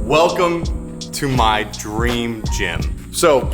Welcome to my dream gym. So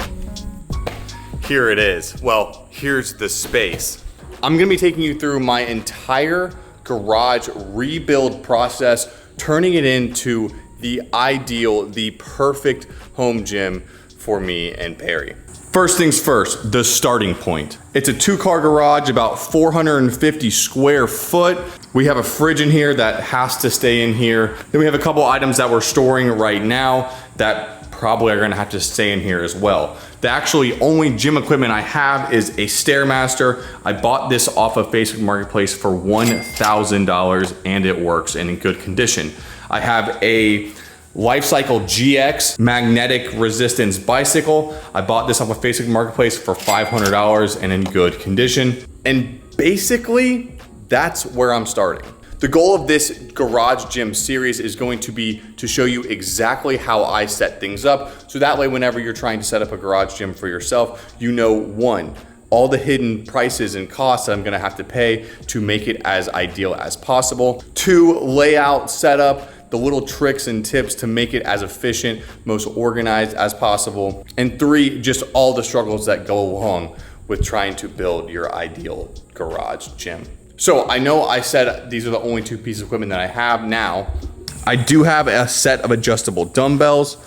here it is. Well, here's the space. I'm gonna be taking you through my entire garage rebuild process, turning it into the ideal, the perfect home gym for me and Perry. First things first, the starting point. It's a 2-car garage, about 450 square foot. We have a fridge in here that has to stay in here. Then we have a couple items that we're storing right now that probably are gonna have to stay in here as well. The actually only gym equipment I have is a Stairmaster. I bought this off of Facebook Marketplace for $1,000 and it works and in good condition. I have a Lifecycle GX magnetic resistance bicycle. I bought this off of Facebook Marketplace for $500 and in good condition. And basically, that's where I'm starting. The goal of this garage gym series is going to be to show you exactly how I set things up. So that way, whenever you're trying to set up a garage gym for yourself, you know, one, all the hidden prices and costs that I'm gonna have to pay to make it as ideal as possible. 2, layout, setup, the little tricks and tips to make it as efficient, most organized as possible. And 3, just all the struggles that go along with trying to build your ideal garage gym. So I know I said these are the only 2 pieces of equipment that I have now. I do have a set of adjustable dumbbells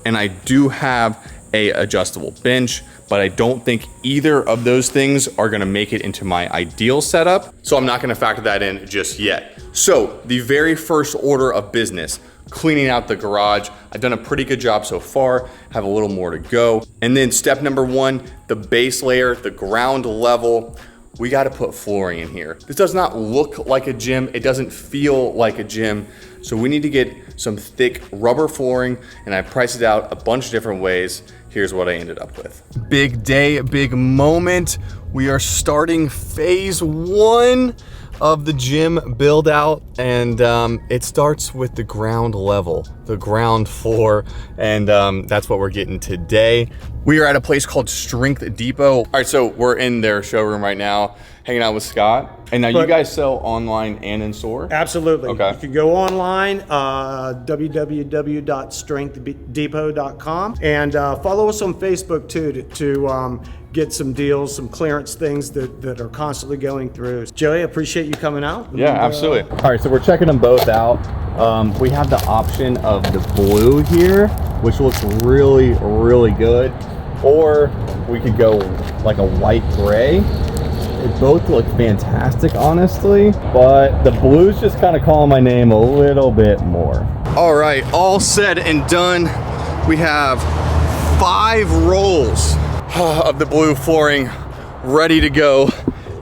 and I do have a adjustable bench, but I don't think either of those things are gonna make it into my ideal setup. So I'm not gonna factor that in just yet. So the very first order of business, cleaning out the garage. I've done a pretty good job so far, have a little more to go. And then step number 1, the base layer, the ground level. We gotta put flooring in here. This does not look like a gym. It doesn't feel like a gym. So we need to get some thick rubber flooring and I priced it out a bunch of different ways. Here's what I ended up with. Big day, big moment. We are starting phase 1 of the gym build out and it starts with the ground level, the ground floor, and that's what we're getting today. We are at a place called Strength Depot. All right, so we're in their showroom right now, hanging out with Scott. And now you guys sell online and in store? Absolutely. Okay. You can go online, www.strengthdepot.com, and follow us on Facebook too to get some deals, some clearance things that are constantly going through. Joey, I appreciate you coming out. Yeah, absolutely. All right, so we're checking them both out. We have the option of the blue here, which looks really, really good. Or we could go like a white gray. They both look fantastic, honestly, but the blue's just kind of calling my name a little bit more. All right, all said and done, we have 5 rolls of the blue flooring ready to go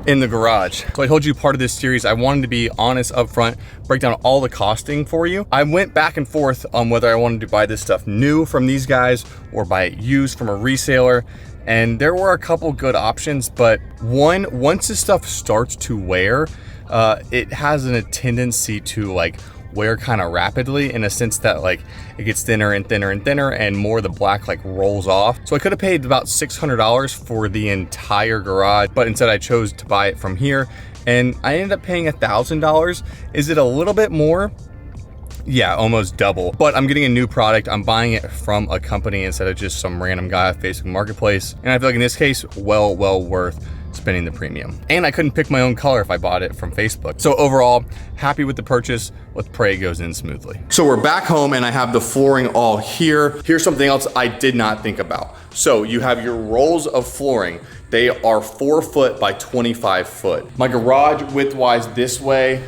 in the garage. So I told you part of this series, I wanted to be honest up front, break down all the costing for you. I went back and forth on whether I wanted to buy this stuff new from these guys or buy it used from a reseller. And there were a couple good options, but one, once this stuff starts to wear, it has a tendency to like wear kind of rapidly in a sense that like it gets thinner and thinner and thinner and more of the black like rolls off. So I could have paid about $600 for the entire garage, but instead I chose to buy it from here and I ended up paying $1,000. Is it a little bit more? Yeah, almost double. But I'm getting a new product. I'm buying it from a company instead of just some random guy off Facebook Marketplace. And I feel like in this case, well worth spending the premium. And I couldn't pick my own color if I bought it from Facebook. So overall, happy with the purchase. Let's pray it goes in smoothly. So we're back home and I have the flooring all here. Here's something else I did not think about. So you have your rolls of flooring. They are 4 foot by 25 foot. My garage width-wise this way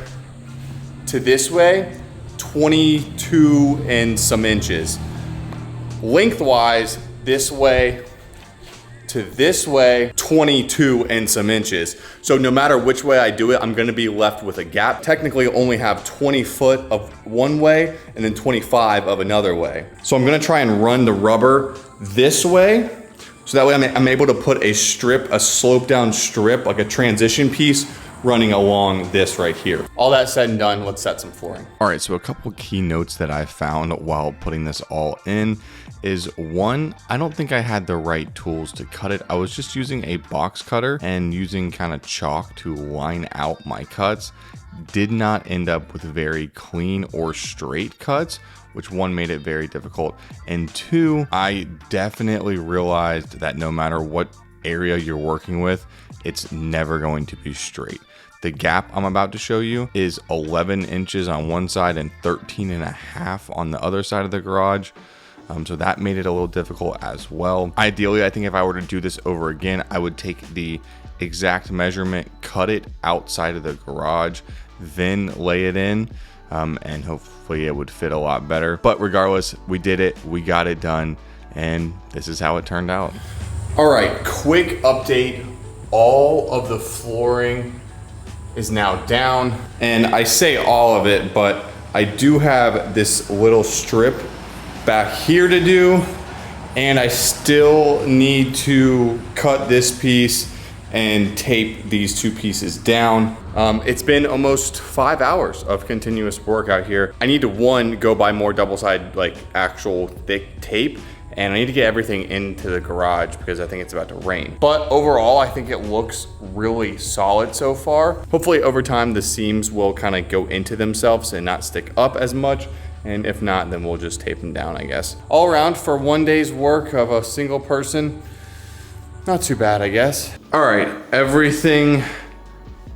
to this way, 22 and some inches. Lengthwise, this way to this way, 22 and some inches. So no matter which way I do it, I'm gonna be left with a gap. Technically only have 20 foot of one way and then 25 of another way. So I'm gonna try and run the rubber this way. So that way I'm able to put a strip, a slope down strip, like a transition piece running along this right here. All that said and done, let's set some flooring. All right, so a couple key notes that I found while putting this all in is one, I don't think I had the right tools to cut it. I was just using a box cutter and using kind of chalk to line out my cuts. Did not end up with very clean or straight cuts, which one made it very difficult. And two, I definitely realized that no matter what area you're working with, it's never going to be straight. The gap I'm about to show you is 11 inches on one side and 13 and a half on the other side of the garage. So that made it a little difficult as well. Ideally, I think if I were to do this over again, I would take the exact measurement, cut it outside of the garage, then lay it in, and hopefully it would fit a lot better. But regardless, we did it, we got it done, and this is how it turned out. All right, quick update. All of the flooring is now down, and I say all of it, but I do have this little strip back here to do, and I still need to cut this piece and tape these two pieces down. It's been almost 5 hours of continuous work out here. I need to, one, go buy more double-sided, like actual thick tape, and I need to get everything into the garage because I think it's about to rain. But overall, I think it looks really solid so far. Hopefully over time, the seams will kind of go into themselves and not stick up as much. And if not, then we'll just tape them down, I guess. All around, for one day's work of a single person, not too bad, I guess. All right, everything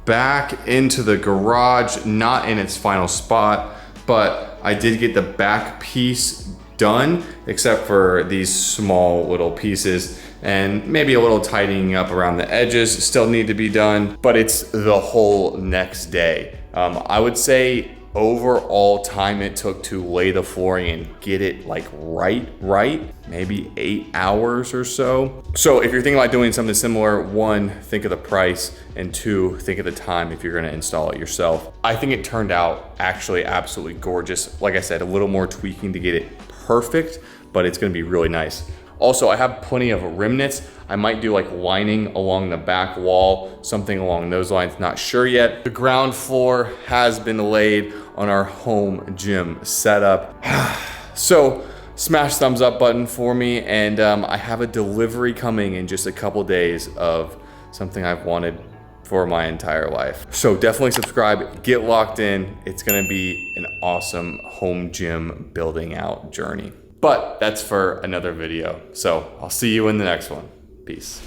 back into the garage, not in its final spot, but I did get the back piece done, except for these small little pieces, and maybe a little tidying up around the edges still need to be done, but it's the whole next day. I would say overall time it took to lay the flooring and get it like right, maybe 8 hours or so. So if you're thinking about doing something similar, one, think of the price, and two, think of the time if you're gonna install it yourself. I think it turned out actually absolutely gorgeous. Like I said, a little more tweaking to get it perfect, but it's gonna be really nice. Also, I have plenty of remnants. I might do like lining along the back wall, something along those lines, not sure yet. The ground floor has been laid on our home gym setup. So smash thumbs up button for me, and I have a delivery coming in just a couple days of something I've wanted for my entire life. So definitely subscribe, get locked in. It's gonna be an awesome home gym building out journey. But that's for another video. So I'll see you in the next one. Peace.